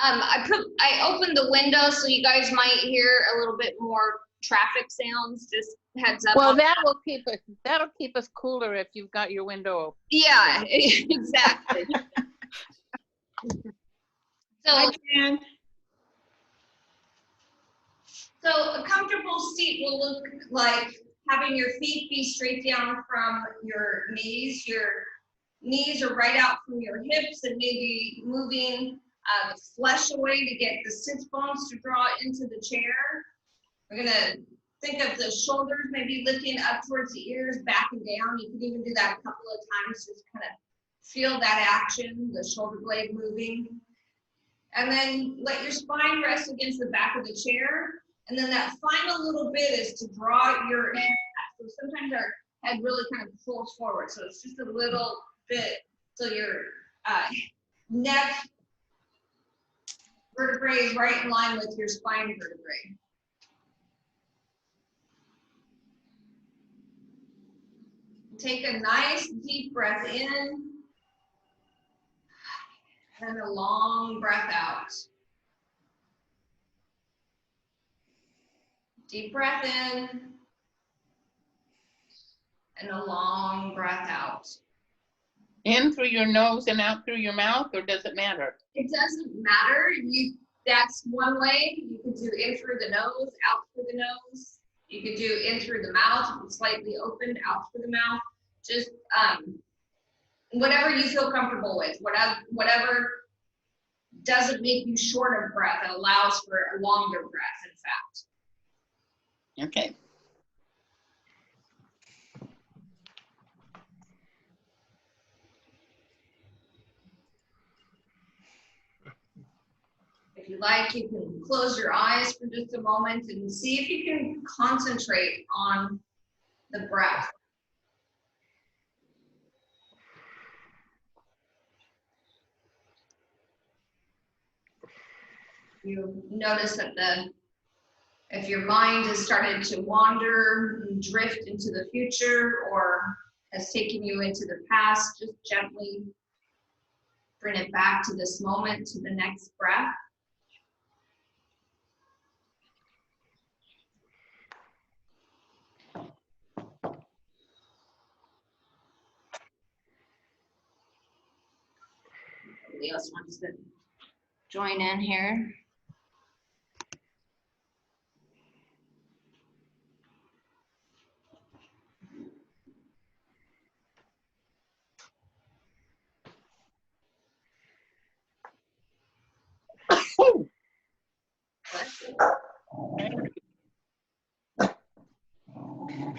I opened the window so you guys might hear a little bit more traffic sounds. Just heads up. Well, that'll keep us cooler if you've got your window open. Yeah, exactly. So a comfortable seat will look like having your feet be straight down from your knees. Your knees are right out from your hips and maybe moving the flesh away to get the sit bones to draw into the chair. We're gonna think of the shoulders maybe lifting up towards the ears, back and down. You can even do that a couple of times, just kind of feel that action, the shoulder blade moving. And then let your spine rest against the back of the chair. And then that final little bit is to draw your head back. So sometimes our head really kind of pulls forward. So it's just a little bit, so your neck vertebrae is right in line with your spine vertebrae. Take a nice deep breath in and a long breath out. Deep breath in and a long breath out. In through your nose and out through your mouth, or does it matter? It doesn't matter. That's one way. You could do in through the nose, out through the nose. You could do in through the mouth, slightly opened, out through the mouth. Just whatever you feel comfortable with, whatever doesn't make you short of breath and allows for a longer breath, in fact. Okay. If you like, you can close your eyes for just a moment and see if you can concentrate on the breath. You notice that if your mind has started to wander and drift into the future or has taken you into the past, just gently bring it back to this moment, to the next breath. Somebody else wants to join in here.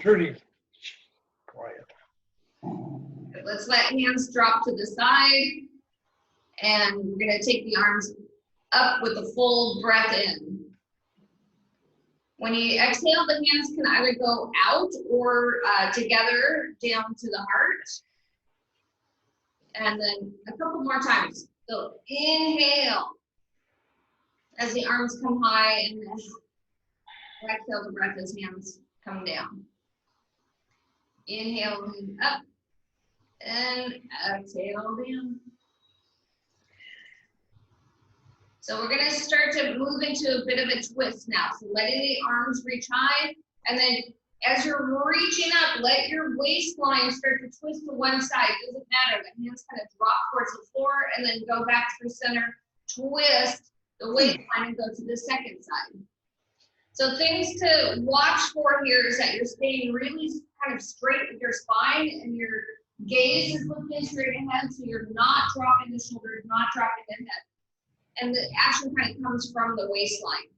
Pretty quiet. Let's let hands drop to the side, and we're going to take the arms up with a full breath in. When you exhale, the hands can either go out or together down to the heart. And then a couple more times. So inhale as the arms come high, and then exhale the breath as hands come down. Inhale up and exhale down. So we're gonna start to move into a bit of a twist now. So letting the arms reach high, and then as you're reaching up, let your waistline start to twist to one side. Doesn't matter, the hands kind of drop towards the floor and then go back through center, twist the waistline and go to the second side. So things to watch for here is that you're staying really kind of straight with your spine and your gaze is looking straight ahead, so you're not dropping the shoulders, not dropping the head. And the action kind of comes from the waistline.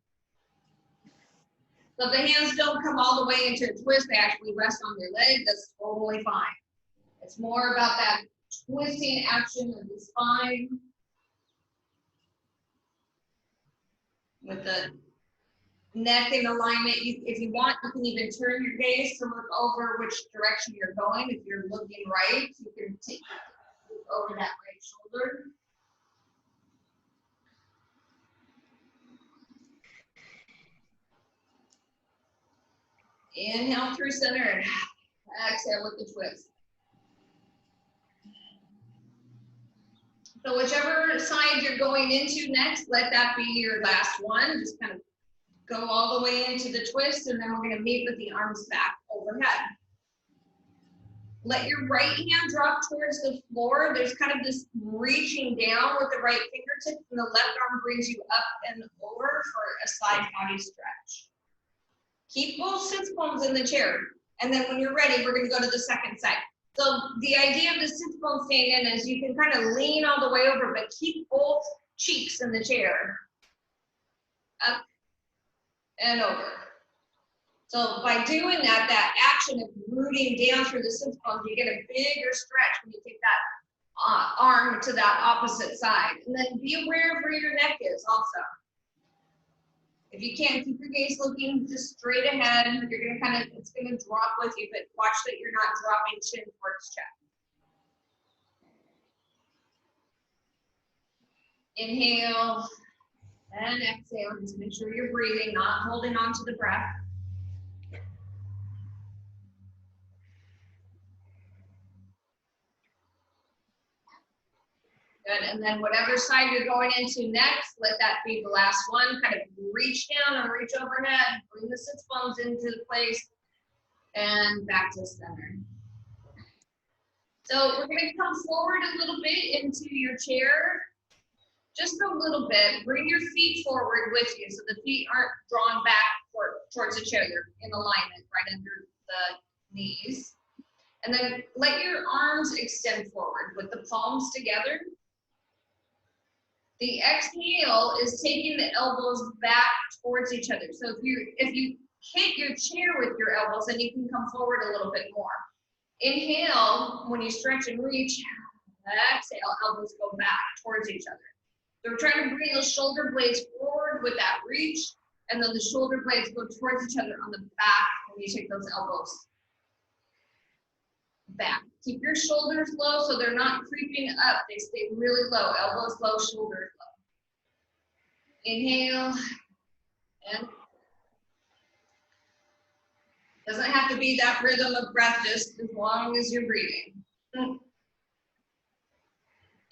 So if the hands don't come all the way into a twist, they actually rest on their leg, that's totally fine. It's more about that twisting action of the spine with the neck in alignment. If you want, you can even turn your gaze to look over which direction you're going. If you're looking right, you can take over that right shoulder. Inhale through center and exhale with the twist. So whichever side you're going into next, let that be your last one. Just kind of go all the way into the twist, and then we're going to meet with the arms back overhead. Let your right hand drop towards the floor. There's kind of this reaching down with the right fingertip, and the left arm brings you up and over for a side body stretch. Keep both sits bones in the chair. And then when you're ready, we're going to go to the second side. So the idea of the sits bone staying in is you can kind of lean all the way over, but keep both cheeks in the chair. Up and over. So by doing that, that action of rooting down through the sits bones, you get a bigger stretch when you take that arm to that opposite side. And then be aware of where your neck is also. If you can't, keep your gaze looking just straight ahead. You're gonna kind of, it's gonna drop with you, but watch that you're not dropping chin towards chest. Inhale and exhale. Just make sure you're breathing, not holding on to the breath. Good, and then whatever side you're going into next, let that be the last one. Kind of reach down and reach overhead, bring the sits bones into place, and back to center. So we're gonna come forward a little bit into your chair, just a little bit. Bring your feet forward with you so the feet aren't drawn back towards the chair. You're in alignment right under the knees. And then let your arms extend forward with the palms together. The exhale is taking the elbows back towards each other. So if you hit your chair with your elbows, then you can come forward a little bit more. Inhale, when you stretch and reach, exhale, elbows go back towards each other. So we're trying to bring those shoulder blades forward with that reach, and then the shoulder blades go towards each other on the back when you take those elbows back. Keep your shoulders low so they're not creeping up. They stay really low. Elbows low, shoulders low. Inhale. And doesn't have to be that rhythm of breath, just as long as you're breathing.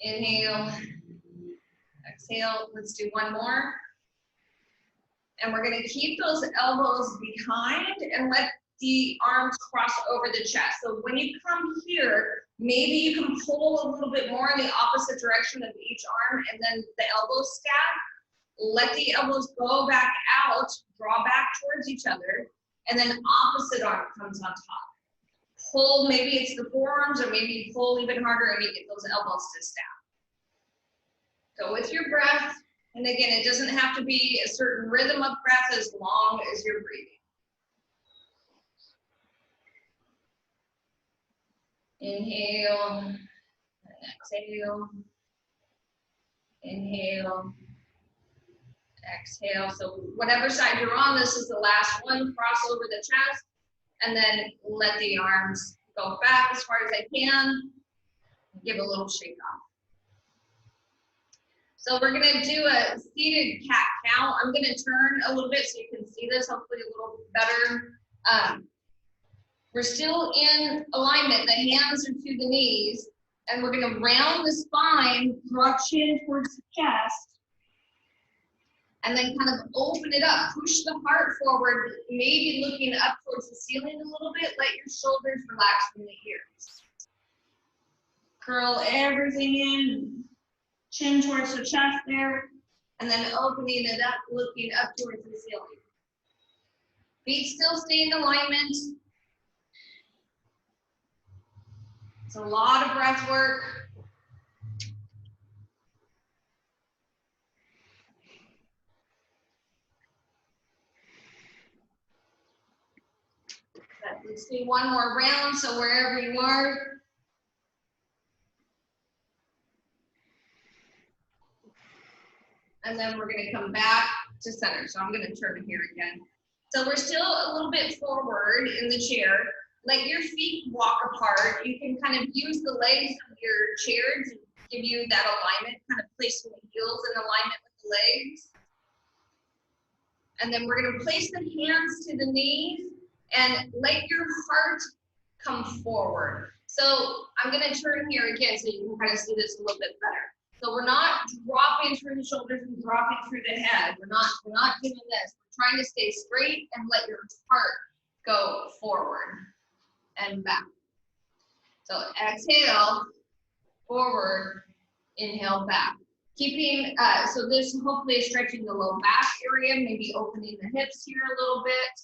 Inhale. Exhale. Let's do one more. And we're going to keep those elbows behind and let the arms cross over the chest. So when you come here, maybe you can pull a little bit more in the opposite direction of each arm, and then the elbows stack. Let the elbows go back out, draw back towards each other, and then opposite arm comes on top. Pull, maybe it's the forearms, or maybe you pull even harder and you get those elbows to stack. Go with your breath. And again, it doesn't have to be a certain rhythm of breath as long as you're breathing. Inhale and exhale. Inhale, exhale. So whatever side you're on, this is the last one. Cross over the chest, and then let the arms go back as far as I can. Give a little shake off. So we're gonna do a seated cat cow. I'm gonna turn a little bit so you can see this hopefully a little better. We're still in alignment. The hands are to the knees, and we're gonna round the spine, draw chin towards the chest, and then kind of open it up. Push the heart forward, maybe looking up towards the ceiling a little bit. Let your shoulders relax from the ears. Curl everything in. Chin towards the chest there, and then opening it up, looking up towards the ceiling. Feet still stay in alignment. It's a lot of breath work. Let's do one more round, so wherever you are. And then we're gonna come back to center. So I'm gonna turn here again. So we're still a little bit forward in the chair. Let your feet walk apart. You can kind of use the legs of your chair to give you that alignment, kind of placing the heels in alignment with the legs. And then we're gonna place the hands to the knees and let your heart come forward. So I'm gonna turn here again so you can kind of see this a little bit better. So we're not dropping through the shoulders and dropping through the head. We're not doing this. We're trying to stay straight and let your heart go forward and back. So exhale, forward, inhale, back. Keeping, so this hopefully is stretching the low back area, maybe opening the hips here a little bit.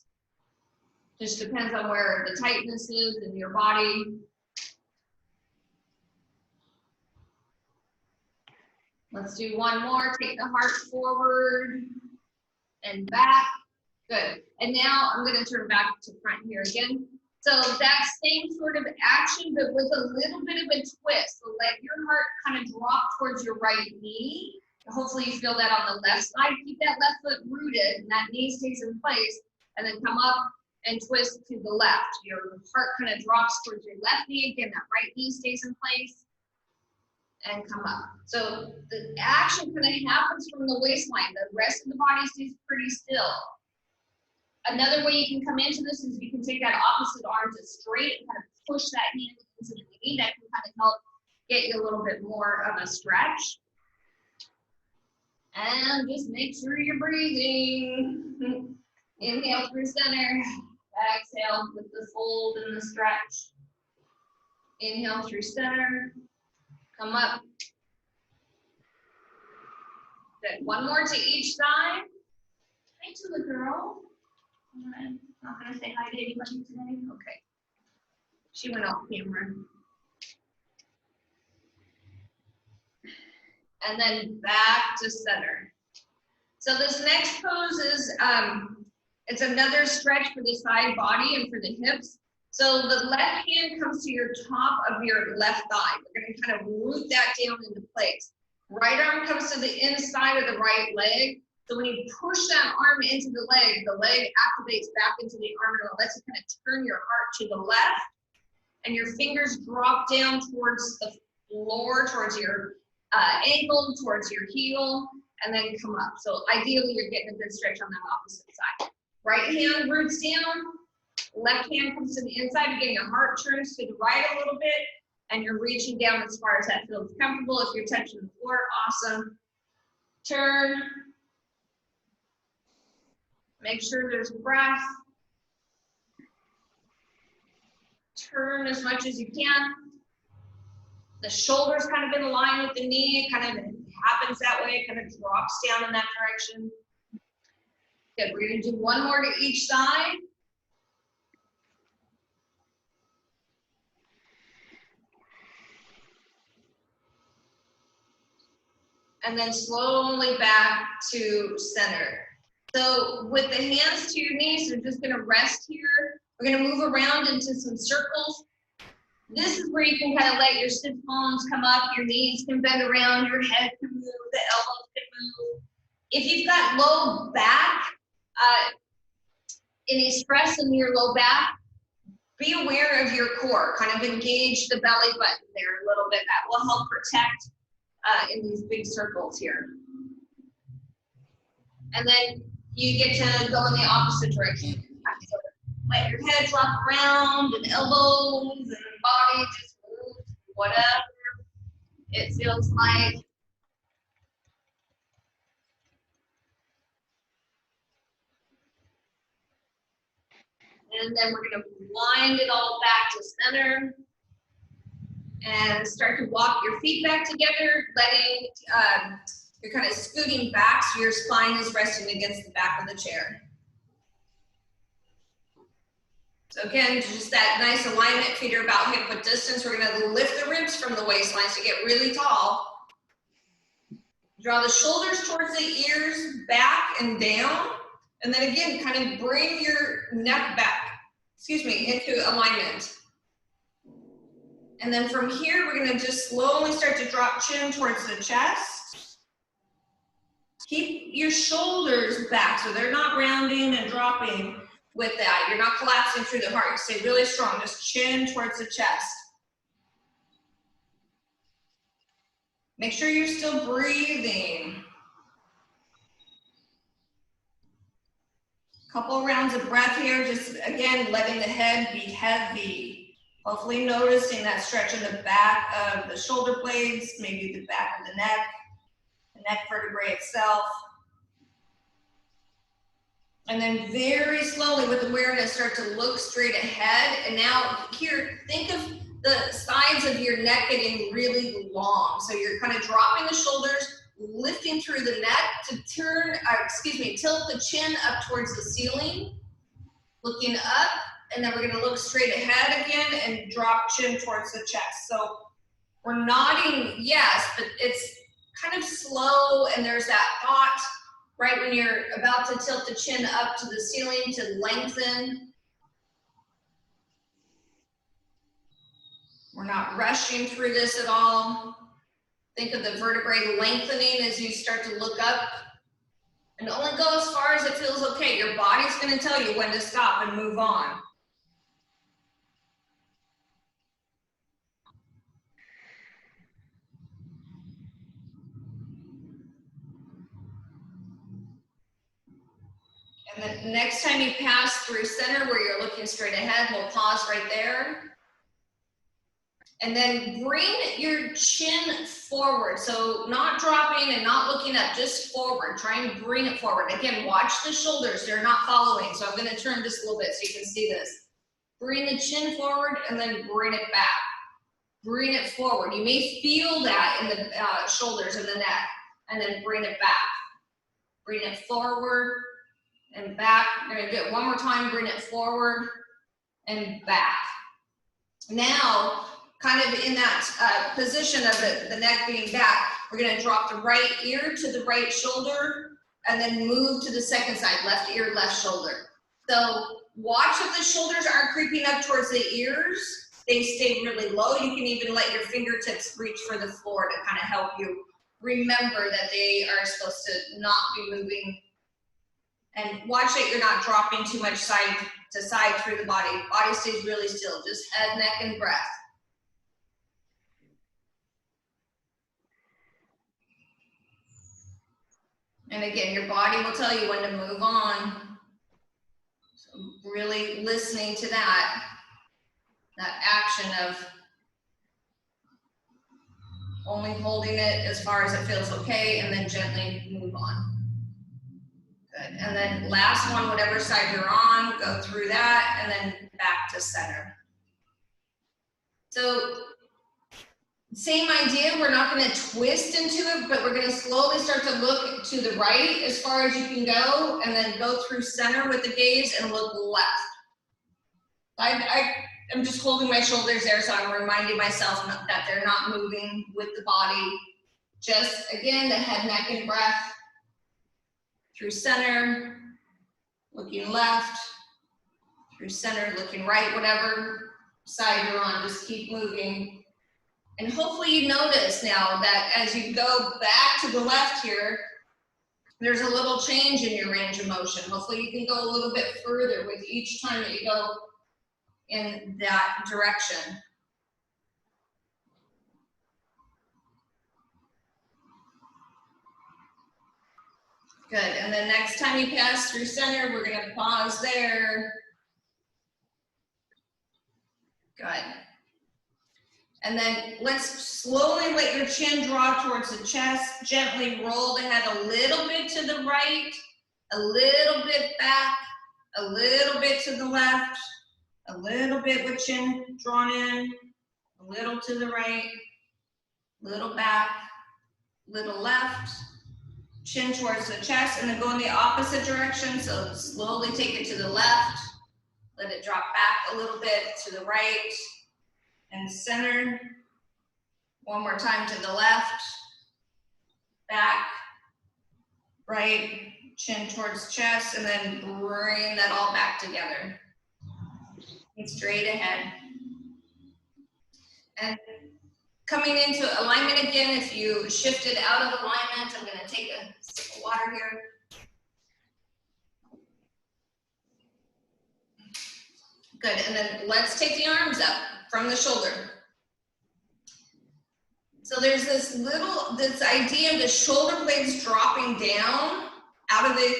Just depends on where the tightness is in your body. Let's do one more. Take the heart forward and back. Good. And now I'm going to turn back to front here again. So that same sort of action, but with a little bit of a twist. So let your heart kind of drop towards your right knee. Hopefully you feel that on the left side. Keep that left foot rooted and that knee stays in place. And then come up and twist to the left. Your heart kind of drops towards your left knee. Again, that right knee stays in place. And come up. So the action kind of happens from the waistline. The rest of the body stays pretty still. Another way you can come into this is you can take that opposite arm to straight and kind of push that hand into the knee. That can kind of help get you a little bit more of a stretch. And just make sure you're breathing. Inhale through center. Exhale with the fold and the stretch. Inhale through center. Come up. Good. One more to each side. Hi to the girl. I'm not gonna say hi to anybody today. Okay. She went off camera. And then back to center. So this next pose is, it's another stretch for the side body and for the hips. So the left hand comes to your top of your left thigh. We're going to kind of root that down into place. Right arm comes to the inside of the right leg. So when you push that arm into the leg activates back into the arm and it lets you kind of turn your heart to the left. And your fingers drop down towards the floor, towards your ankle, towards your heel, and then come up. So ideally you're getting a good stretch on that opposite side. Right hand roots down. Left hand comes to the inside. Again, your heart turns to the right a little bit, and you're reaching down as far as that feels comfortable. If you're touching the floor, awesome. Turn. Make sure there's breath. Turn as much as you can. The shoulders kind of in line with the knee. It kind of happens that way. It kind of drops down in that direction. Good. We're going to do one more to each side. And then slowly back to center. So with the hands to your knees, you're just gonna rest here. We're gonna move around into some circles. This is where you can kind of let your sit bones come up, your knees can bend around, your head can move, the elbows can move. If you've got low back, any stress in your low back, be aware of your core, kind of engage the belly button there a little bit. That will help protect in these big circles here. And then you get to go in the opposite direction. So let your head drop around and elbows and body just move, whatever it feels like. And then we're gonna wind it all back to center. And start to walk your feet back together, letting, you're kind of scooting back so your spine is resting against the back of the chair. So again, just that nice alignment, feet are about hip width distance. We're gonna lift the ribs from the waistline to get really tall. Draw the shoulders towards the ears, back and down. And then again, kind of bring your neck back, into alignment. And then from here, we're gonna just slowly start to drop chin towards the chest. Keep your shoulders back so they're not rounding and dropping with that. You're not collapsing through the heart. Stay really strong, just chin towards the chest. Make sure you're still breathing. Couple rounds of breath here, just again, letting the head be heavy. Hopefully noticing that stretch in the back of the shoulder blades, maybe the back of the neck vertebrae itself. And then very slowly with awareness, start to look straight ahead. And now here, think of the sides of your neck getting really long. So you're kind of dropping the shoulders, lifting through the neck to tilt the chin up towards the ceiling, looking up, and then we're gonna look straight ahead again and drop chin towards the chest. So we're nodding yes, but it's kind of slow, and there's that thought right when you're about to tilt the chin up to the ceiling to lengthen. We're not rushing through this at all. Think of the vertebrae lengthening as you start to look up, and only go as far as it feels okay. Your body's gonna tell you when to stop and move on. And then next time you pass through center where you're looking straight ahead, we'll pause right there. And then bring your chin forward. So not dropping and not looking up, just forward. Try and bring it forward. Again, watch the shoulders. They're not following. So I'm going to turn this a little bit so you can see this. Bring the chin forward and then bring it back. Bring it forward. You may feel that in the shoulders and the neck. And then bring it back. Bring it forward and back. We're going to do it one more time. Bring it forward and back. Now, kind of in that position of the neck being back, we're going to drop the right ear to the right shoulder and then move to the second side, left ear, left shoulder. So watch if the shoulders aren't creeping up towards the ears. They stay really low. You can even let your fingertips reach for the floor to kind of help you remember that they are supposed to not be moving. And watch that you're not dropping too much side to side through the body. Body stays really still, just head, neck, and breath. And again, your body will tell you when to move on. So really listening to that action of only holding it as far as it feels okay and then gently move on. Good. And then last one, whatever side you're on, go through that and then back to center. So same idea, we're not going to twist into it, but we're going to slowly start to look to the right as far as you can go and then go through center with the gaze and look left. I'm just holding my shoulders there, so I'm reminding myself that they're not moving with the body. Just, again, the head, neck, and breath. Through center, looking left. Through center, looking right, whatever side you're on, just keep moving. And hopefully you notice now that as you go back to the left here, there's a little change in your range of motion. Hopefully you can go a little bit further with each time that you go in that direction. Good, and then next time you pass through center, we're gonna pause there. Good. And then let's slowly let your chin draw towards the chest, gently roll the head a little bit to the right, a little bit back, a little bit to the left, a little bit with chin drawn in, a little to the right, little back, little left, chin towards the chest, and then go in the opposite direction. So slowly take it to the left, let it drop back a little bit to the right, and center. One more time to the left, back, right, chin towards chest, and then bring that all back together. And straight ahead. And coming into alignment again, if you shifted out of alignment, I'm gonna take a sip of water here. Good, and then let's take the arms up from the shoulder. So there's this idea of the shoulder blades dropping down out of the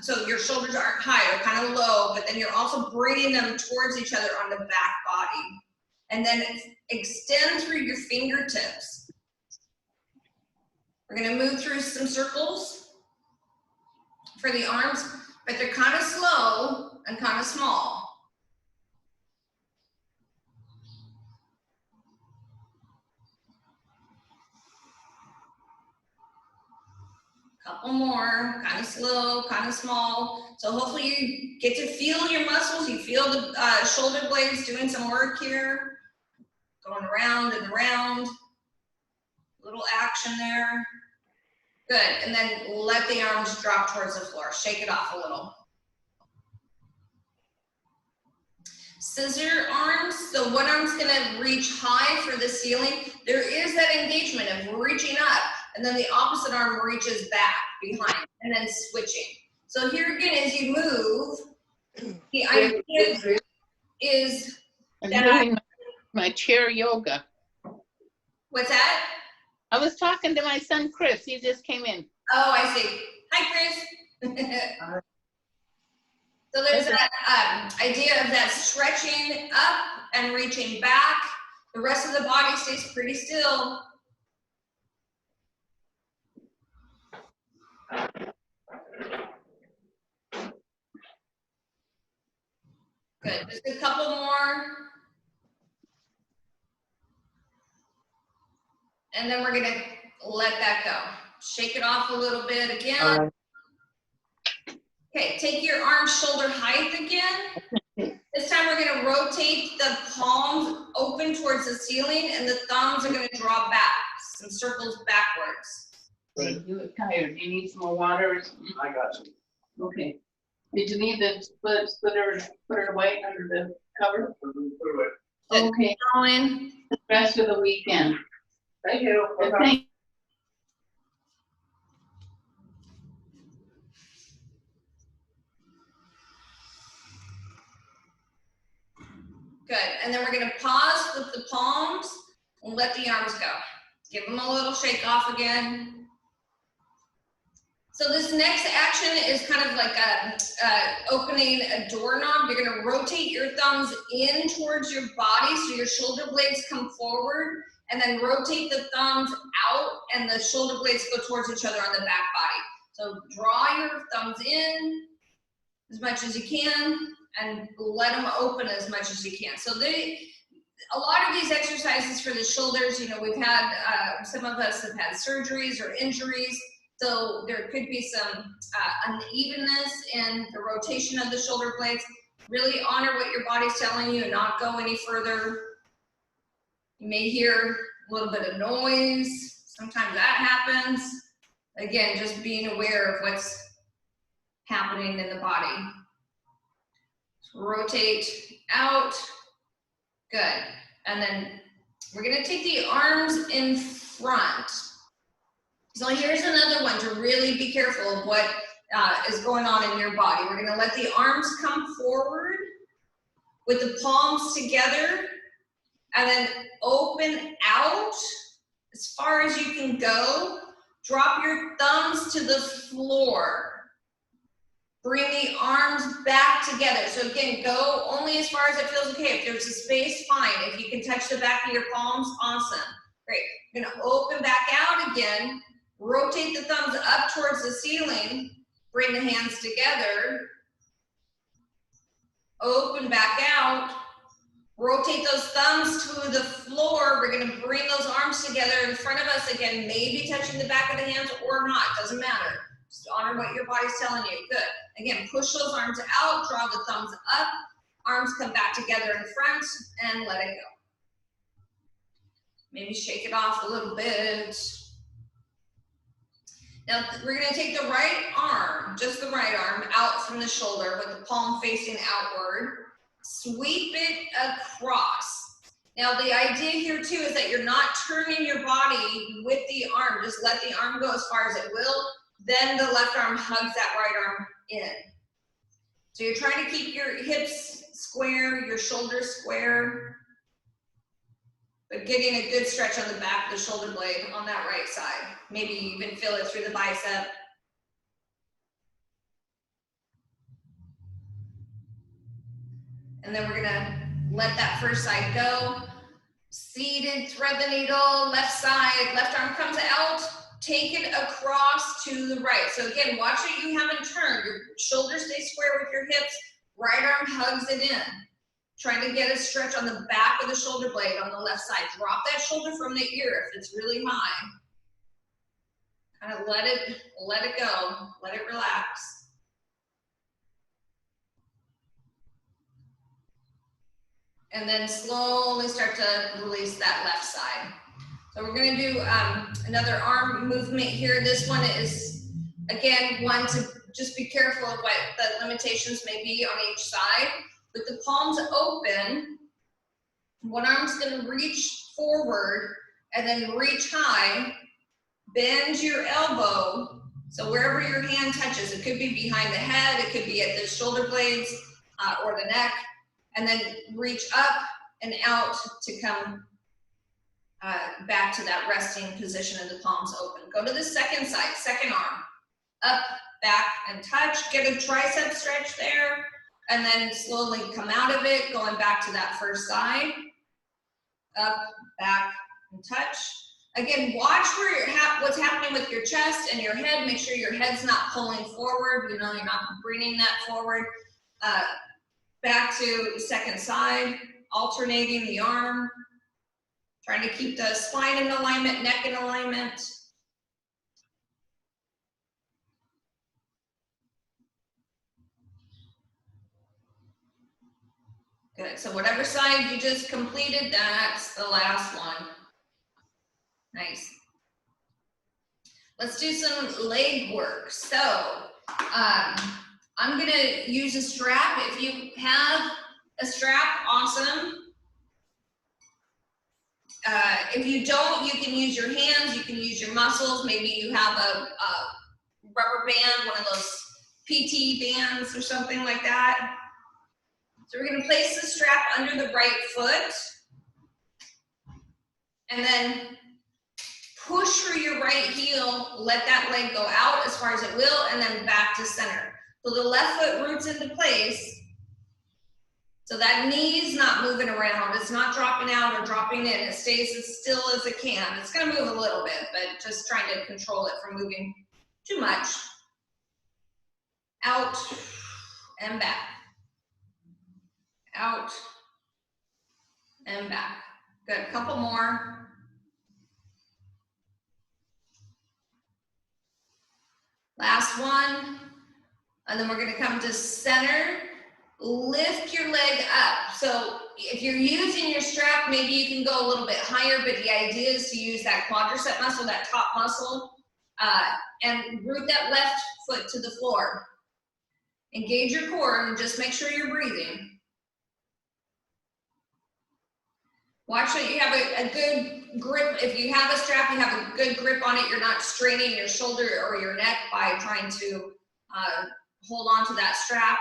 So your shoulders aren't high, they're kind of low, but then you're also bringing them towards each other on the back body. And then extend through your fingertips. We're gonna move through some circles for the arms, but they're kind of slow and kind of small. Couple more, kind of slow, kind of small. So hopefully you get to feel your muscles, you feel the shoulder blades doing some work here. Going around and around. Little action there. Good, and then let the arms drop towards the floor. Shake it off a little. Scissor arms, so one arm's gonna reach high for the ceiling. There is that engagement of reaching up, and then the opposite arm reaches back behind, and then switching. So here again, as you move, the idea is I'm that doing my chair yoga. what's that? I was talking to my son, Chris. He just came in. Oh, I see. Hi, Chris. So there's that idea of that stretching up and reaching back. The rest of the body stays pretty still. Good, just a couple more. And then we're gonna let that go. Shake it off a little bit again. Okay, take your arm shoulder height again. This time we're gonna rotate the palms open towards the ceiling and the thumbs are gonna draw back, some circles backwards. You look tired. Do you need some more water or something? I got you. Okay. Did you need to put it away under the cover? Put it away. Okay. Going. Rest of the weekend. Thank you. Thank Good, and then we're gonna pause with the palms and let the arms go. Give them a little shake off again. So this next action is kind of like opening a doorknob. You're gonna rotate your thumbs in towards your body so your shoulder blades come forward, and then rotate the thumbs out and the shoulder blades go towards each other on the back body. So draw your thumbs in as much as you can and let them open as much as you can. So a lot of these exercises for the shoulders, you know, we've had, some of us have had surgeries or injuries. So there could be some unevenness in the rotation of the shoulder blades. Really honor what your body's telling you and not go any further. You may hear a little bit of noise. Sometimes that happens. Again, just being aware of what's happening in the body. So rotate out. Good. And then we're gonna take the arms in front. So here's another one to really be careful of what is going on in your body. We're gonna let the arms come forward with the palms together and then open out as far as you can go. Drop your thumbs to the floor. Bring the arms back together. So again, go only as far as it feels okay. If there's a space, fine. If you can touch the back of your palms, awesome. Great. You're gonna open back out again. Rotate the thumbs up towards the ceiling. Bring the hands together. Open back out. Rotate those thumbs to the floor. We're gonna bring those arms together in front of us again, maybe touching the back of the hands or not, doesn't matter. Just honor what your body's telling you. Good. Again, push those arms out, draw the thumbs up, arms come back together in front, and let it go. Maybe shake it off a little bit. Now, we're gonna take the right arm, just the right arm, out from the shoulder with the palm facing outward. Sweep it across. Now, the idea here too is that you're not turning your body with the arm. Just let the arm go as far as it will. Then the left arm hugs that right arm in. So you're trying to keep your hips square, your shoulders square, but getting a good stretch on the back of the shoulder blade on that right side. Maybe you even feel it through the bicep. And then we're gonna let that first side go. Seated, thread the needle, left side, left arm comes out, take it across to the right. So again, watch it, you haven't turned. Your shoulders stay square with your hips, right arm hugs it in. Trying to get a stretch on the back of the shoulder blade on the left side. Drop that shoulder from the ear if it's really high. Kind of let it go, let it relax. And then slowly start to release that left side. So we're gonna do another arm movement here. This one is, again, one to just be careful of what the limitations may be on each side. With the palms open, one arm's gonna reach forward and then reach high, bend your elbow. So wherever your hand touches, it could be behind the head, it could be at the shoulder blades or the neck, and then reach up and out to come back to that resting position of the palms open. Go to the second side, second arm, up, back, and touch. Get a tricep stretch there. And then slowly come out of it, going back to that first side. Up, back, and touch. Again, watch where what's happening with your chest and your head. Make sure your head's not pulling forward. You know, you're not bringing that forward. Back to second side, alternating the arm. Trying to keep the spine in alignment, neck in alignment. Good, so whatever side you just completed, that's the last one. Nice. Let's do some leg work. So I'm gonna use a strap. If you have a strap, awesome. If you don't, you can use your hands, you can use your muscles. Maybe you have a rubber band, one of those PT bands or something like that. So we're gonna place the strap under the right foot and then push through your right heel, let that leg go out as far as it will, and then back to center. So the left foot roots into place. So that knee's not moving around. It's not dropping out or dropping in. It stays as still as it can. It's gonna move a little bit, but just trying to control it from moving too much. Out and back. Out and back. Good, a couple more. Last one. And then we're gonna come to center. Lift your leg up. So if you're using your strap, maybe you can go a little bit higher, but the idea is to use that quadricep muscle, that top muscle, and root that left foot to the floor. Engage your core and just make sure you're breathing. Watch that you have a good grip. If you have a strap, you have a good grip on it. You're not straining your shoulder or your neck by trying to hold on to that strap.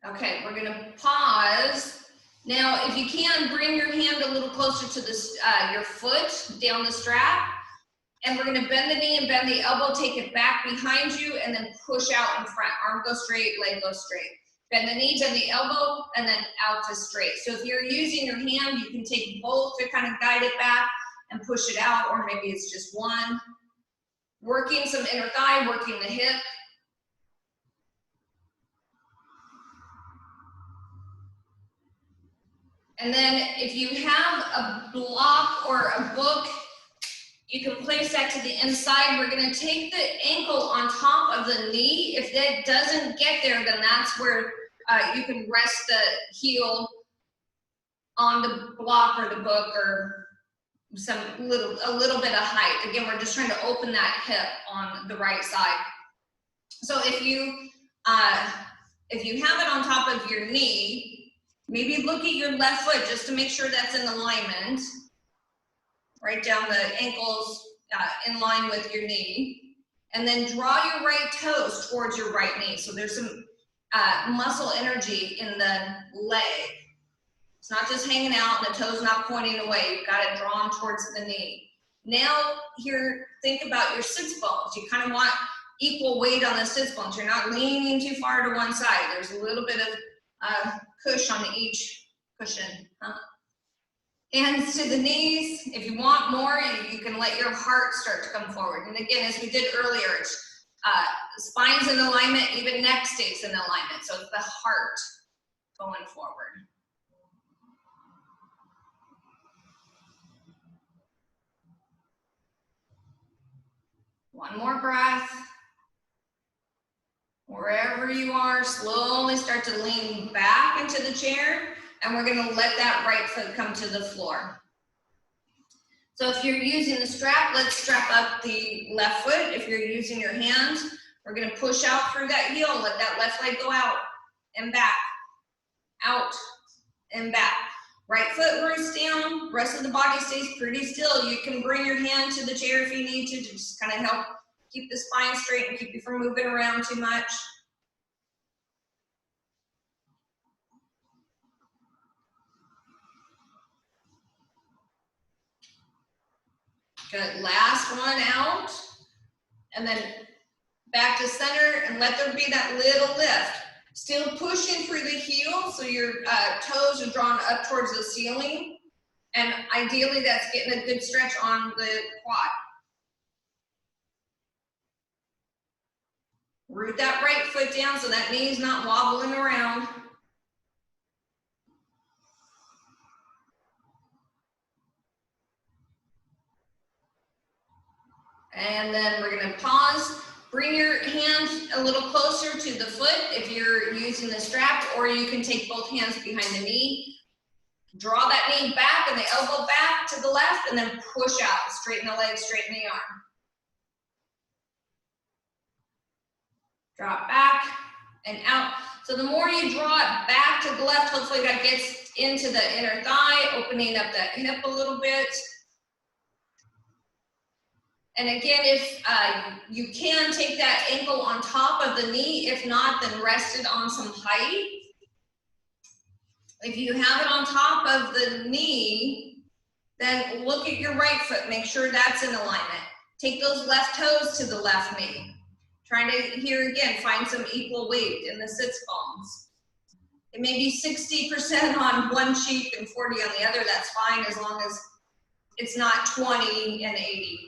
Okay, we're gonna pause. Now, if you can, bring your hand a little closer to this, your foot down the strap. And we're gonna bend the knee and bend the elbow, take it back behind you, and then push out in front. Arm goes straight, leg goes straight. Bend the knee, bend the elbow, and then out to straight. So if you're using your hand, you can take both to kind of guide it back and push it out, or maybe it's just one. Working some inner thigh, working the hip. And then if you have a block or a book, you can place that to the inside. We're gonna take the ankle on top of the knee. If that doesn't get there, then that's where you can rest the heel on the block or the book or a little bit of height. Again, we're just trying to open that hip on the right side. So if you have it on top of your knee, maybe look at your left foot just to make sure that's in alignment. Right down the ankles in line with your knee. And then draw your right toes towards your right knee. So there's some muscle energy in the leg. It's not just hanging out and the toes not pointing away. You've got it drawn towards the knee. Now here, think about your sits bones. You kind of want equal weight on the sits bones. You're not leaning too far to one side. There's a little bit of push on each cushion. Hands to the knees. If you want more, you can let your heart start to come forward. And again, as we did earlier, it's spine's in alignment, even neck stays in alignment. So it's the heart going forward. One more breath. Wherever you are, slowly start to lean back into the chair, and we're gonna let that right foot come to the floor. So if you're using the strap, let's strap up the left foot. If you're using your hands, we're gonna push out through that heel, let that left leg go out and back, out and back. Right foot roots down, rest of the body stays pretty still. You can bring your hand to the chair if you need to just kind of help keep the spine straight and keep you from moving around too much. Good, last one out. And then back to center and let there be that little lift. Still pushing through the heel so your toes are drawn up towards the ceiling. And ideally that's getting a good stretch on the quad. Root that right foot down so that knee's not wobbling around. And then we're gonna pause. Bring your hand a little closer to the foot if you're using the strap, or you can take both hands behind the knee. Draw that knee back and the elbow back to the left, and then push out. Straighten the leg, straighten the arm. Drop back and out. So the more you draw it back to the left, hopefully that gets into the inner thigh, opening up that hip a little bit. And again, if you can take that ankle on top of the knee, if not, then rest it on some height. If you have it on top of the knee, then look at your right foot, make sure that's in alignment. Take those left toes to the left knee. Trying to, here again, find some equal weight in the sits bones. It may be 60% on one cheek and 40 on the other, that's fine as long as it's not 20 and 80.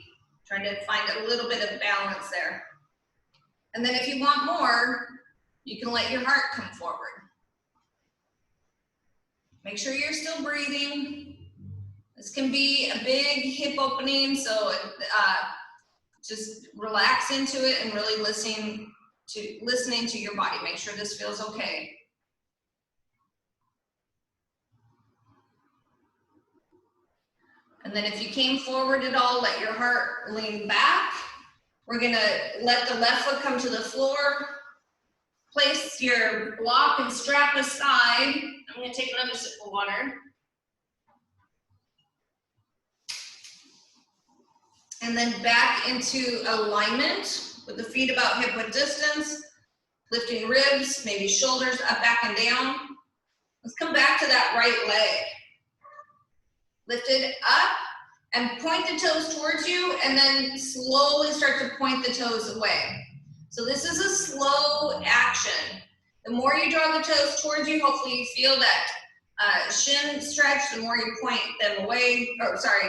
Trying to find a little bit of balance there. And then if you want more, you can let your heart come forward. Make sure you're still breathing. This can be a big hip opening, so just relax into it and really listening to your body. Make sure this feels okay. And then if you came forward at all, let your heart lean back. We're gonna let the left foot come to the floor. Place your block and strap aside. I'm gonna take another sip of water. And then back into alignment with the feet about hip width distance. Lifting ribs, maybe shoulders up, back, and down. Let's come back to that right leg. Lift it up and point the toes towards you, and then slowly start to point the toes away. So this is a slow action. The more you draw the toes towards you, hopefully you feel that shin stretch. The more you point them away, or sorry,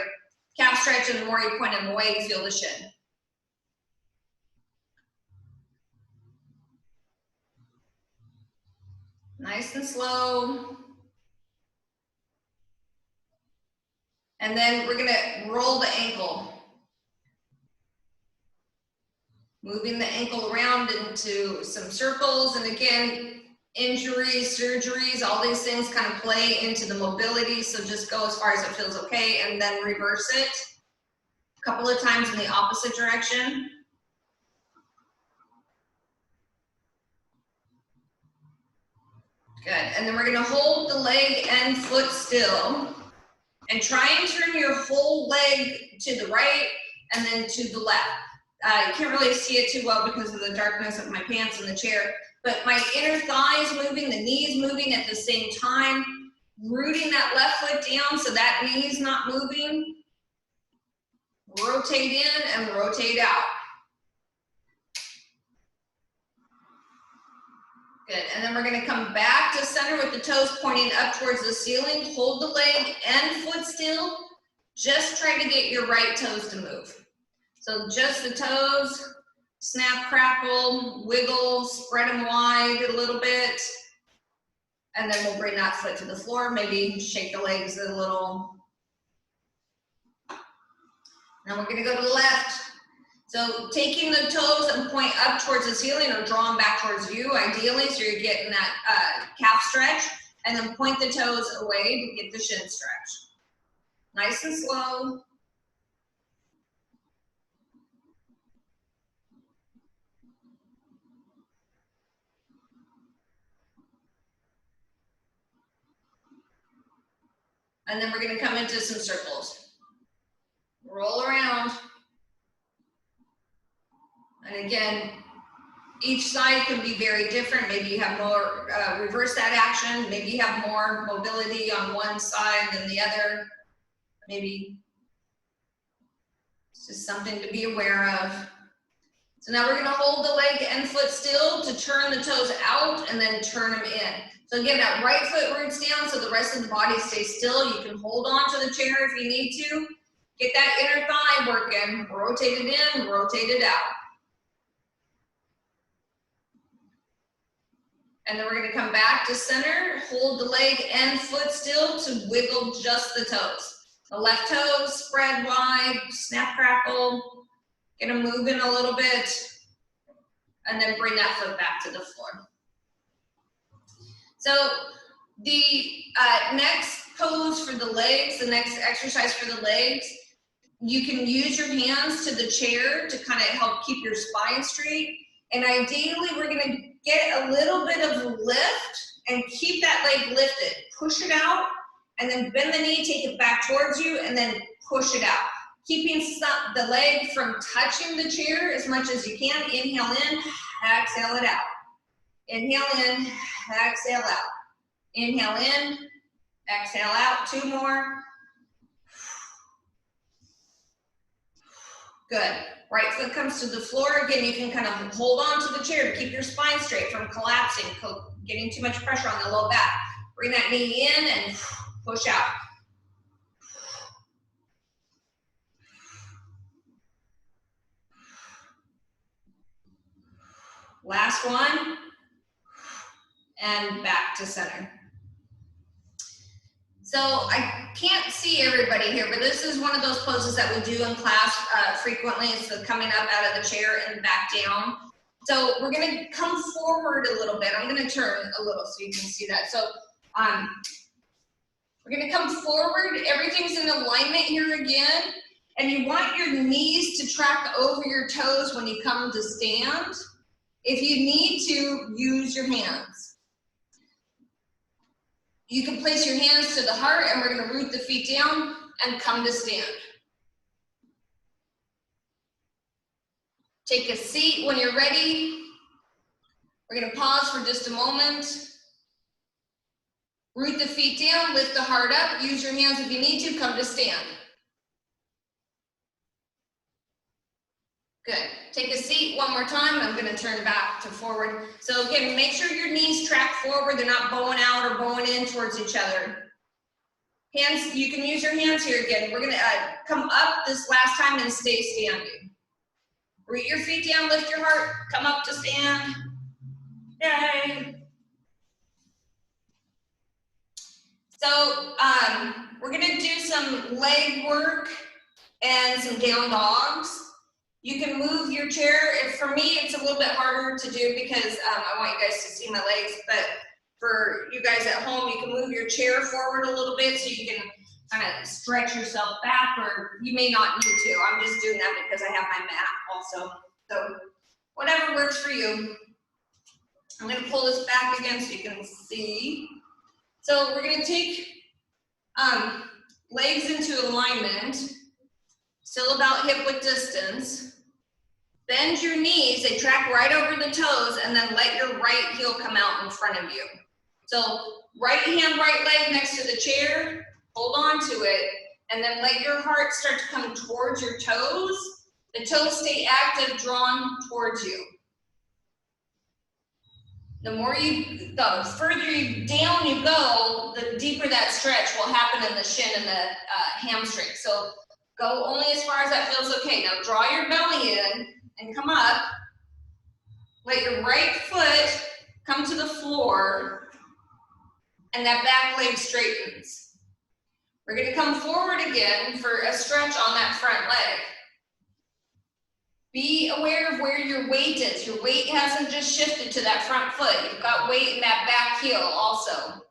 calf stretch, and the more you point them away, you feel the shin. Nice and slow. And then we're gonna roll the ankle. Moving the ankle around into some circles. And again, injuries, surgeries, all these things kind of play into the mobility. So just go as far as it feels okay, and then reverse it a couple of times in the opposite direction. Good, and then we're gonna hold the leg and foot still. And try and turn your whole leg to the right and then to the left. You can't really see it too well because of the darkness of my pants in the chair, but my inner thigh is moving, the knee is moving at the same time, rooting that left foot down so that knee is not moving. Rotate in and rotate out. Good, and then we're gonna come back to center with the toes pointing up towards the ceiling. Hold the leg and foot still. Just try to get your right toes to move. So just the toes, snap, crackle, wiggle, spread them wide a little bit. And then we'll bring that foot to the floor, maybe shake the legs a little. Now we're gonna go to the left. So taking the toes and point up towards the ceiling or draw them back towards you, ideally, so you're getting that calf stretch, and then point the toes away to get the shin stretch. Nice and slow. And then we're gonna come into some circles. Roll around. And again, each side can be very different. Maybe you have more, reverse that action. Maybe you have more mobility on one side than the other. Maybe it's just something to be aware of. So now we're gonna hold the leg and foot still to turn the toes out and then turn them in. So again, that right foot roots down so the rest of the body stays still. You can hold on to the chair if you need to. Get that inner thigh working. Rotate it in, rotate it out. And then we're gonna come back to center, hold the leg and foot still to wiggle just the toes. The left toes spread wide, snap, crackle, get them moving a little bit, and then bring that foot back to the floor. So the next pose for the legs, the next exercise for the legs, you can use your hands to the chair to kind of help keep your spine straight. And ideally, we're gonna get a little bit of lift and keep that leg lifted. Push it out, and then bend the knee, take it back towards you, and then push it out. Keeping the leg from touching the chair as much as you can. Inhale in, exhale it out. Inhale in, exhale out. Inhale in, exhale out. Two more. Good. Right foot comes to the floor. Again, you can kind of hold on to the chair to keep your spine straight from collapsing, getting too much pressure on the low back. Bring that knee in and push out. Last one. And back to center. So I can't see everybody here, but this is one of those poses that we do in class frequently. It's the coming up out of the chair and back down. So we're gonna come forward a little bit. I'm gonna turn a little so you can see that. So we're gonna come forward. Everything's in alignment here again. And you want your knees to track over your toes when you come to stand. If you need to, use your hands. You can place your hands to the heart, and we're gonna root the feet down and come to stand. Take a seat when you're ready. We're gonna pause for just a moment. Root the feet down, lift the heart up, use your hands if you need to, come to stand. Good. Take a seat one more time. I'm going to turn back to forward. So again, make sure your knees track forward. They're not bowing out or bowing in towards each other. Hands, you can use your hands here again. We're going to come up this last time and stay standing. Root your feet down, lift your heart, come up to stand. Yay. So we're going to do some leg work and some down dogs. You can move your chair. For me, it's a little bit harder to do because I want you guys to see my legs, but for you guys at home, you can move your chair forward a little bit so you can kind of stretch yourself back, or you may not need to. I'm just doing that because I have my mat also. So whatever works for you. I'm going to pull this back again so you can see. So we're going to take legs into alignment, still about hip width distance. Bend your knees, they track right over the toes, and then let your right heel come out in front of you. So right hand, right leg next to the chair, hold on to it, and then let your heart start to come towards your toes. The toes stay active, drawn towards you. The further down you go, the deeper that stretch will happen in the shin and the hamstring. So go only as far as that feels okay. Now draw your belly in and come up. Let your right foot come to the floor and that back leg straightens. We're gonna come forward again for a stretch on that front leg. Be aware of where your weight is. Your weight hasn't just shifted to that front foot. You've got weight in that back heel also.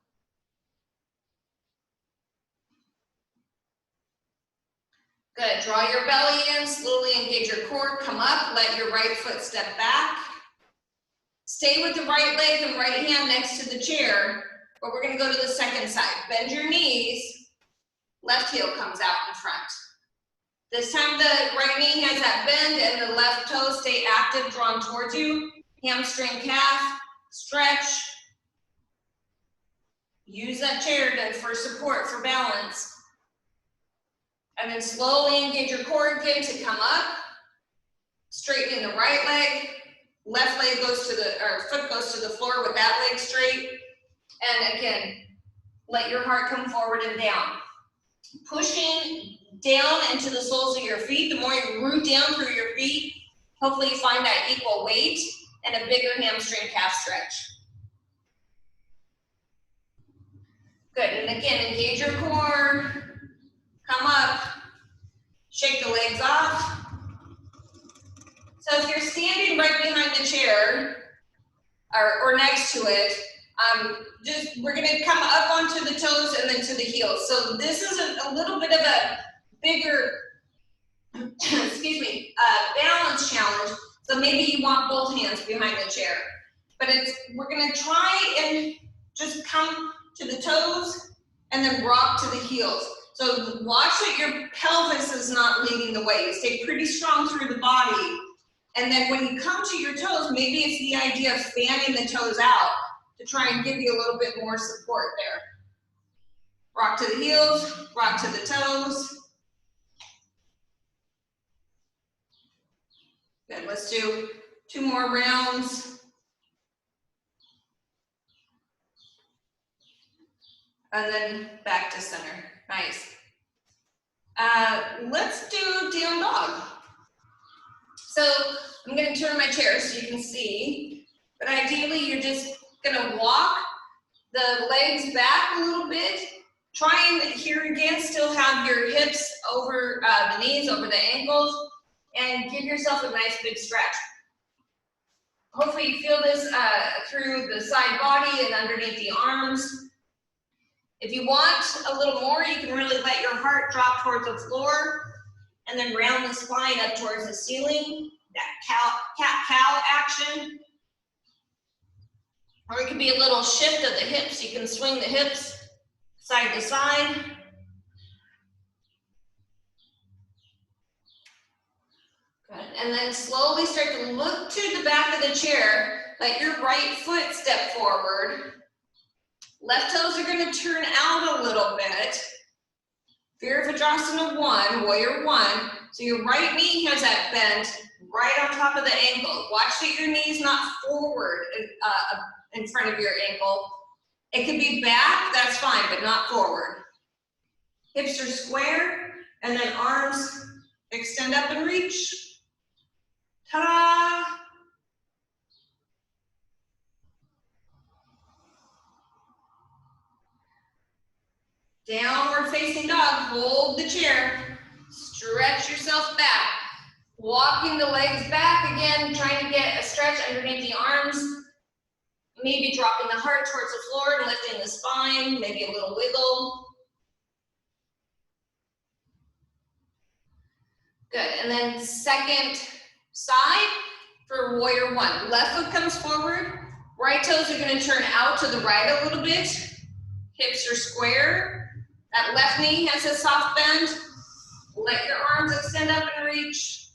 Good, draw your belly in, slowly engage your core, come up, let your right foot step back. Stay with the right leg and right hand next to the chair, but we're gonna go to the second side. Bend your knees, left heel comes out in front. This time the right knee has that bend and the left toe stay active, drawn towards you. Hamstring calf, stretch. Use that chair for support, for balance. And then slowly engage your core again to come up. Straighten the right leg. Left leg goes to the, or foot goes to the floor with that leg straight. And again, let your heart come forward and down. Pushing down into the soles of your feet. The more you root down through your feet, hopefully you find that equal weight and a bigger hamstring calf stretch. Good, and again, engage your core, come up, shake the legs off. So if you're standing right behind the chair, or next to it, we're gonna come up onto the toes and then to the heels. So this is a little bit of a bigger, excuse me, balance challenge. So maybe you want both hands behind the chair. But we're gonna try and just come to the toes and then rock to the heels. So watch that your pelvis is not leading the way. You stay pretty strong through the body. And then when you come to your toes, maybe it's the idea of fanning the toes out to try and give you a little bit more support there. Rock to the heels, rock to the toes. Good, let's do 2 more rounds. And then back to center, nice. Let's do down dog. So I'm gonna turn my chair so you can see, but ideally you're just gonna walk the legs back a little bit. Try and here again, still have your hips over the knees, over the ankles, and give yourself a nice big stretch. Hopefully you feel this through the side body and underneath the arms. If you want a little more, you can really let your heart drop towards the floor and then round the spine up towards the ceiling, that cat-cow action. Or it could be a little shift of the hips. You can swing the hips side to side. Good. And then slowly start to look to the back of the chair. Let your right foot step forward. Left toes are going to turn out a little bit. Virabhadrasana 1, Warrior 1. So your right knee has that bend right on top of the ankle. Watch that your knee's not forward in front of your ankle. It could be back, that's fine, but not forward. Hips are square, and then arms extend up and reach. Ta-da! Downward facing dog, hold the chair, stretch yourself back. Walking the legs back again, trying to get a stretch underneath the arms. Maybe dropping the heart towards the floor and lifting the spine, maybe a little wiggle. Good, and then second side for Warrior 1. Left foot comes forward, right toes are gonna turn out to the right a little bit. Hips are square. That left knee has a soft bend. Let your arms extend up and reach.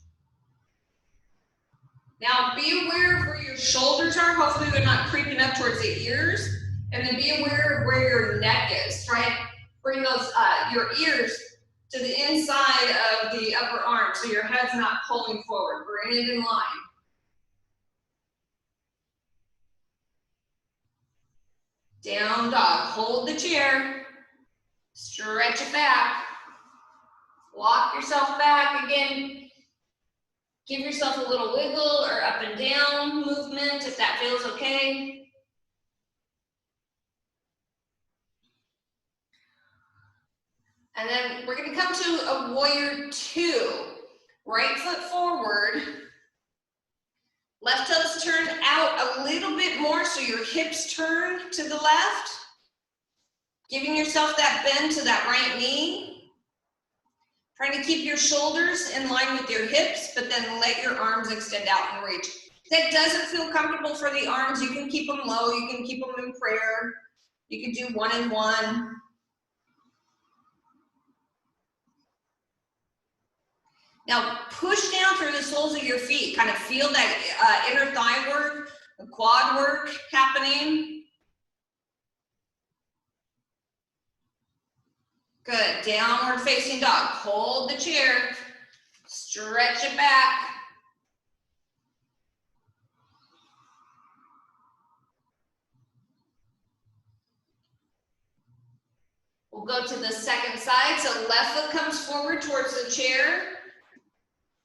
Now be aware of where your shoulders are. Hopefully they're not creeping up towards the ears. And then be aware of where your neck is. Try and bring those your ears to the inside of the upper arm so your head's not pulling forward. Bring it in line. Down dog, hold the chair, stretch it back, walk yourself back again. Give yourself a little wiggle or up and down movement if that feels okay. And then we're gonna come to a warrior two. Right foot forward, left toes turn out a little bit more so your hips turn to the left. Giving yourself that bend to that right knee. Trying to keep your shoulders in line with your hips, but then let your arms extend out and reach. If that doesn't feel comfortable for the arms, you can keep them low, you can keep them in prayer. You can do 1 and 1. Now push down through the soles of your feet, kind of feel that inner thigh work, the quad work happening. Good, downward facing dog. Hold the chair, stretch it back. We'll go to the second side. So left foot comes forward towards the chair.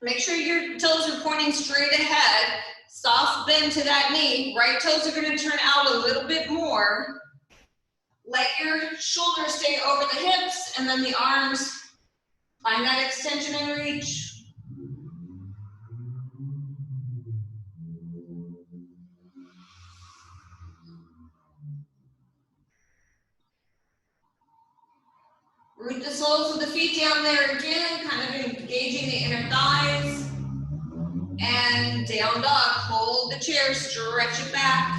Make sure your toes are pointing straight ahead. Soft bend to that knee. Right toes are going to turn out a little bit more. Let your shoulders stay over the hips and then the arms. Find that extension and reach. Root the soles of the feet down there again, kind of engaging the inner thighs. And down dog, hold the chair, stretch it back.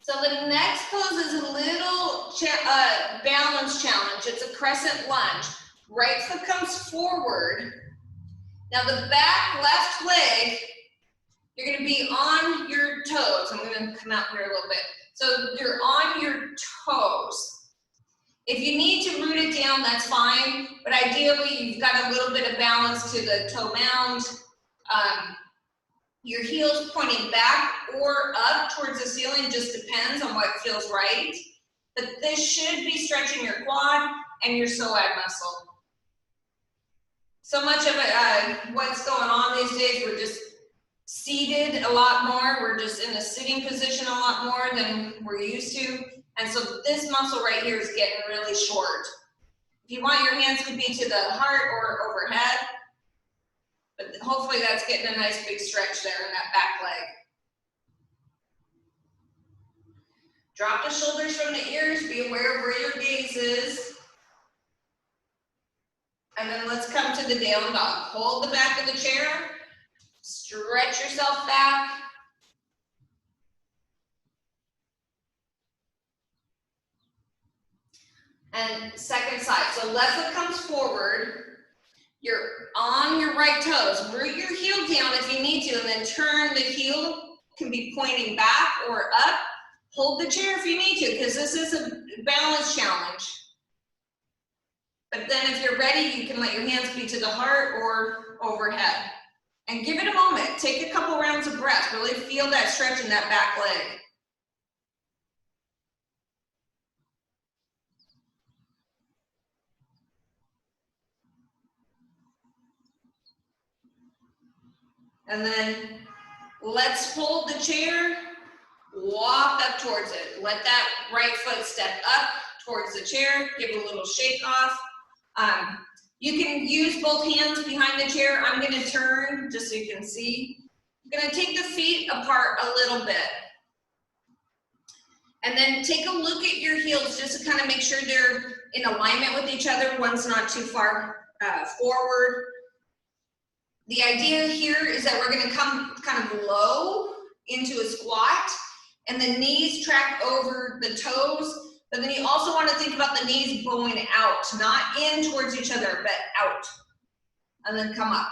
So the next pose is a little balance challenge. It's a crescent lunge. Right foot comes forward. Now the back left leg, you're gonna be on your toes. I'm gonna come out here a little bit. So you're on your toes. If you need to root it down, that's fine. But ideally, you've got a little bit of balance to the toe mound. Your heels pointing back or up towards the ceiling, just depends on what feels right. But this should be stretching your quad and your psoas muscle. So much of it, what's going on these days, we're just seated a lot more. We're just in a sitting position a lot more than we're used to. And so this muscle right here is getting really short. If you want, your hands could be to the heart or overhead. But hopefully that's getting a nice big stretch there in that back leg. Drop the shoulders from the ears. Be aware of where your gaze is. And then let's come to the down dog. Hold the back of the chair. Stretch yourself back. And second side. So left foot comes forward. You're on your right toes. Root your heel down if you need to, and then turn the heel. Can be pointing back or up. Hold the chair if you need to, because this is a balance challenge. But then if you're ready, you can let your hands be to the heart or overhead. And give it a moment. Take a couple rounds of breath. Really feel that stretch in that back leg. And then let's hold the chair, walk up towards it. Let that right foot step up towards the chair, give a little shake off. You can use both hands behind the chair. I'm gonna turn just so you can see. I'm gonna take the feet apart a little bit. And then take a look at your heels just to kind of make sure they're in alignment with each other. One's not too far forward. The idea here is that we're gonna come kind of low into a squat and the knees track over the toes, but then you also wanna think about the knees going out, not in towards each other, but out, and then come up.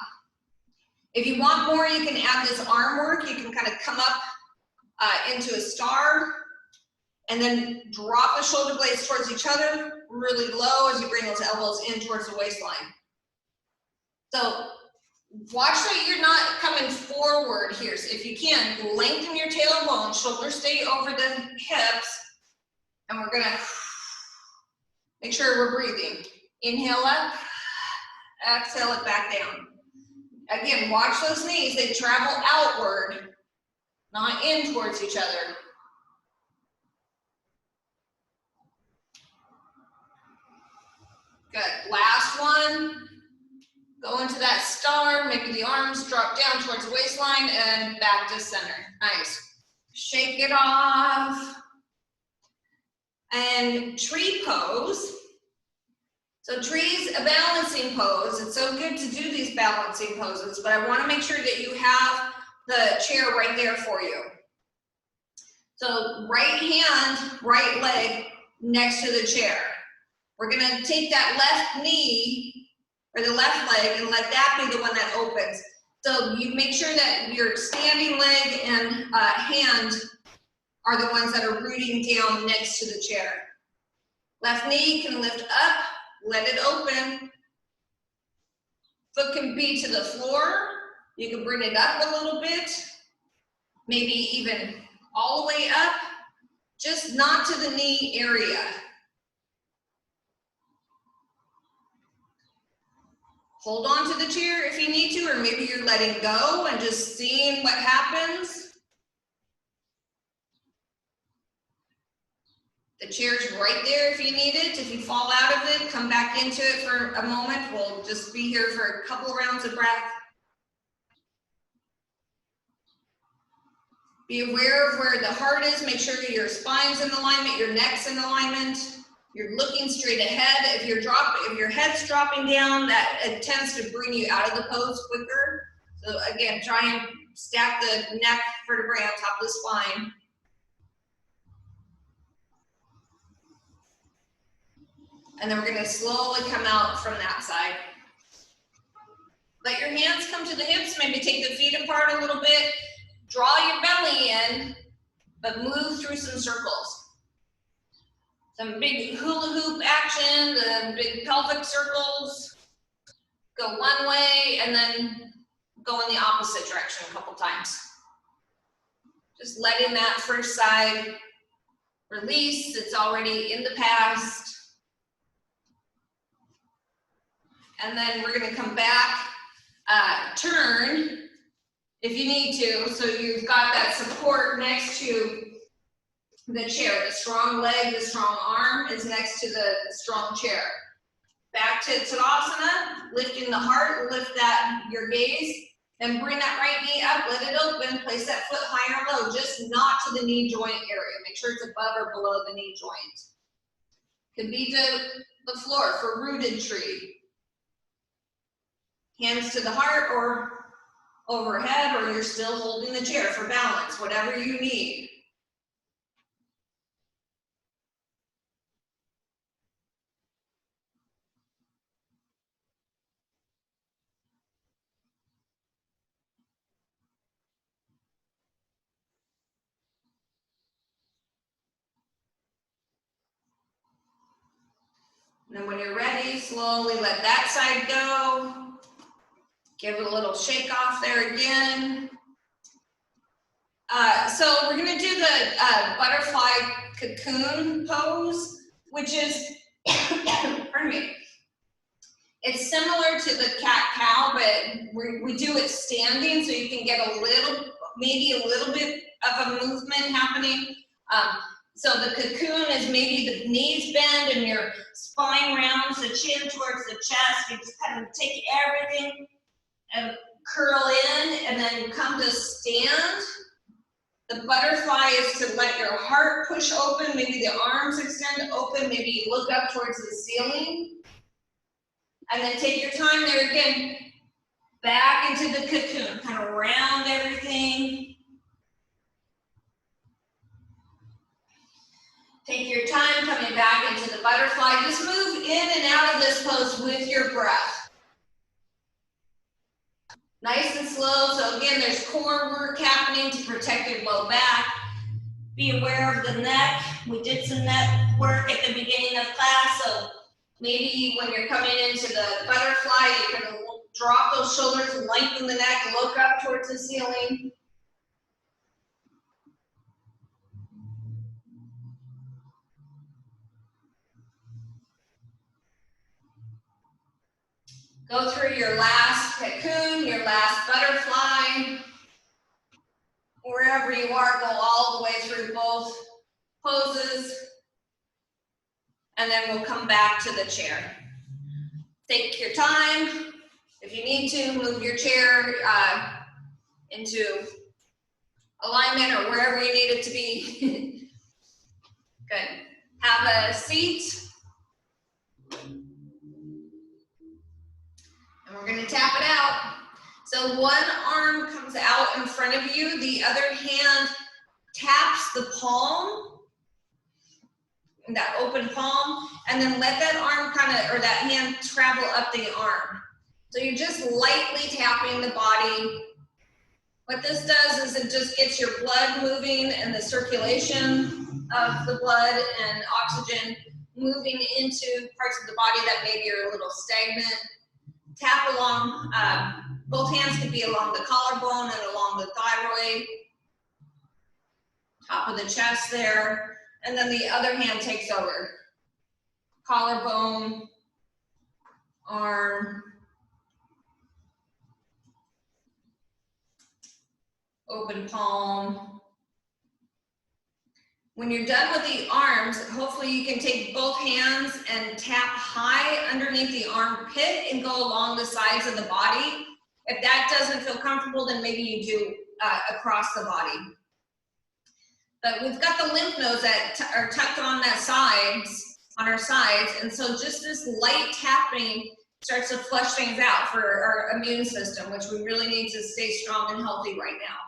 If you want more, you can add this arm work. You can kind of come up into a star and then drop the shoulder blades towards each other, really low as you bring those elbows in towards the waistline. So watch that you're not coming forward here. So if you can, lengthen your tailbone, shoulders stay over the hips, and we're gonna make sure we're breathing. Inhale up, exhale it back down. Again, watch those knees, they travel outward, not in towards each other. Good, last one. Go into that star, maybe the arms drop down towards the waistline and back to center. Nice. Shake it off. And tree pose. So tree's a balancing pose. It's so good to do these balancing poses, but I want to make sure that you have the chair right there for you. So right hand, right leg next to the chair. We're going to take that left knee or the left leg and let that be the one that opens. So you make sure that your standing leg and hand are the ones that are rooting down next to the chair. Left knee can lift up, let it open. Foot can be to the floor. You can bring it up a little bit, maybe even all the way up, just not to the knee area. Hold on to the chair if you need to, or maybe you're letting go and just seeing what happens. The chair's right there if you need it. If you fall out of it, come back into it for a moment. We'll just be here for a couple rounds of breath. Be aware of where the heart is. Make sure your spine's in alignment, your neck's in alignment. You're looking straight ahead. If your head's dropping down, that it tends to bring you out of the pose quicker. So again, try and stack the neck vertebrae on top of the spine. And then we're going to slowly come out from that side. Let your hands come to the hips, maybe take the feet apart a little bit. Draw your belly in, but move through some circles. Some big hula hoop action, the big pelvic circles. Go one way and then go in the opposite direction a couple times. Just letting that first side release. It's already in the past. And then we're going to come back, turn if you need to. So you've got that support next to the chair. The strong leg, the strong arm is next to the strong chair. Back to Tadasana, lifting the heart, lift that, your gaze, and bring that right knee up, let it open, place that foot high or low, just not to the knee joint area. Make sure it's above or below the knee joint. Could be to the floor for rooted tree. Hands to the heart or overhead, or you're still holding the chair for balance, whatever you need. And then when you're ready, slowly let that side go. Give it a little shake off there again. So we're gonna do the butterfly cocoon pose, which is, pardon me, it's similar to the cat-cow, but we do it standing so you can get maybe a little bit of a movement happening. So the cocoon is maybe the knees bend and your spine rounds the chin towards the chest. You just kind of take everything and curl in and then come to stand. The butterfly is to let your heart push open, maybe the arms extend open, maybe you look up towards the ceiling. And then take your time there again, back into the cocoon, kind of round everything. Take your time coming back into the butterfly. Just move in and out of this pose with your breath. Nice and slow. So again, there's core work happening to protect your low back. Be aware of the neck. We did some neck work at the beginning of class, so maybe when you're coming into the butterfly, you can drop those shoulders, lengthen the neck, look up towards the ceiling. Go through your last cocoon, your last butterfly. Wherever you are, go all the way through both poses. And then we'll come back to the chair. Take your time. If you need to, move your chair into alignment or wherever you need it to be. Good. Have a seat. And we're gonna tap it out. So one arm comes out in front of you, the other hand taps the palm, that open palm, and then let that arm or that hand travel up the arm. So you're just lightly tapping the body. What this does is it just gets your blood moving and the circulation of the blood and oxygen moving into parts of the body that maybe are a little stagnant. Tap along, both hands can be along the collarbone and along the thyroid, top of the chest there, and then the other hand takes over. Collarbone, arm, open palm. When you're done with the arms, hopefully you can take both hands and tap high underneath the armpit and go along the sides of the body. If that doesn't feel comfortable, then maybe you do across the body. But we've got the lymph nodes that are tucked on our sides, and so just this light tapping starts to flush things out for our immune system, which we really need to stay strong and healthy right now.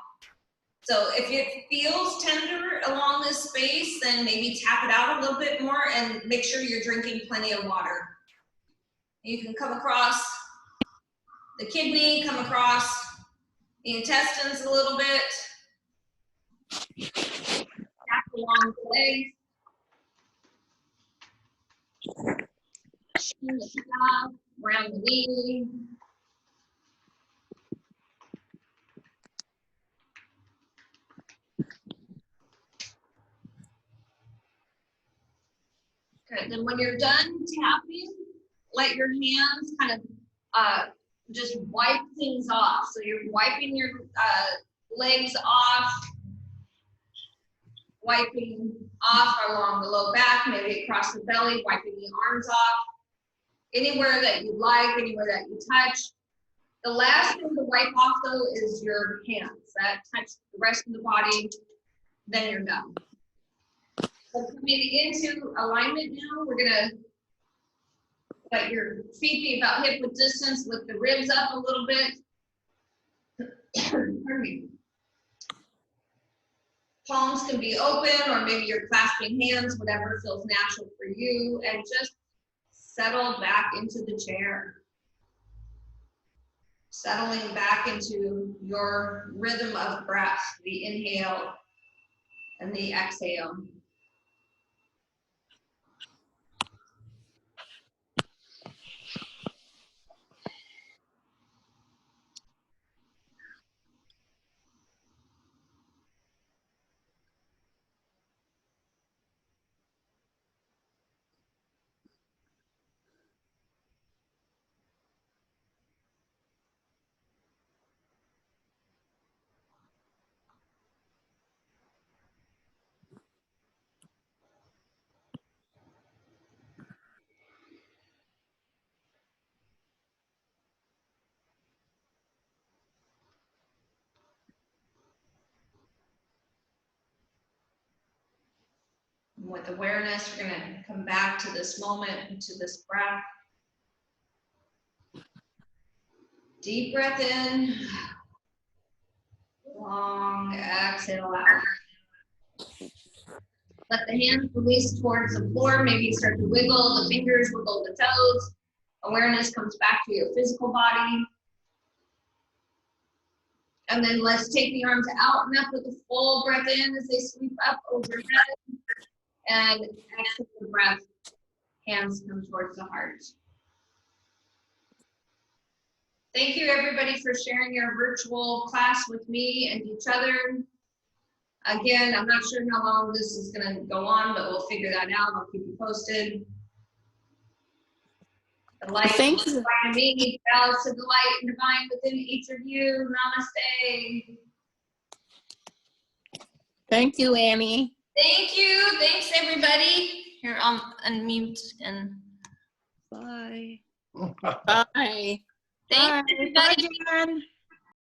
So if it feels tender along this space, then maybe tap it out a little bit more and make sure you're drinking plenty of water. You can come across the kidney, come across the intestines a little bit. Tap along the legs. Chin the calf, around the knee. Good, then when you're done tapping, let your hands kind of just wipe things off. So you're wiping your legs off, wiping off along the low back, maybe across the belly, wiping the arms off. Anywhere that you like, anywhere that you touch. The last thing to wipe off though is your hands. That touch the rest of the body, then you're done. So coming into alignment now, we're gonna let your feet be about hip width distance, lift the ribs up a little bit. Pardon me. Palms can be open, or maybe you're clasping hands, whatever feels natural for you, and just settle back into the chair. Settling back into your rhythm of breath, the inhale and the exhale. With awareness, we're going to come back to this moment, to this breath. Deep breath in, long exhale out. Let the hands release towards the floor. Maybe start to wiggle the fingers, wiggle the toes. Awareness comes back to your physical body. And then let's take the arms out and up with a full breath in as they sweep up overhead. And exhale the breath, hands come towards the heart. Thank you, everybody, for sharing your virtual class with me and each other. Again, I'm not sure how long this is going to go on, but we'll figure that out. I'll keep you posted. The light Thank you. by me, balance of the light and divine within each of you. Namaste. Thank you, Annie. Thank you. Thanks, everybody. Here, I'll unmute and Bye. Oh. Bye. thanks, Bye. everybody. Bye, Jen.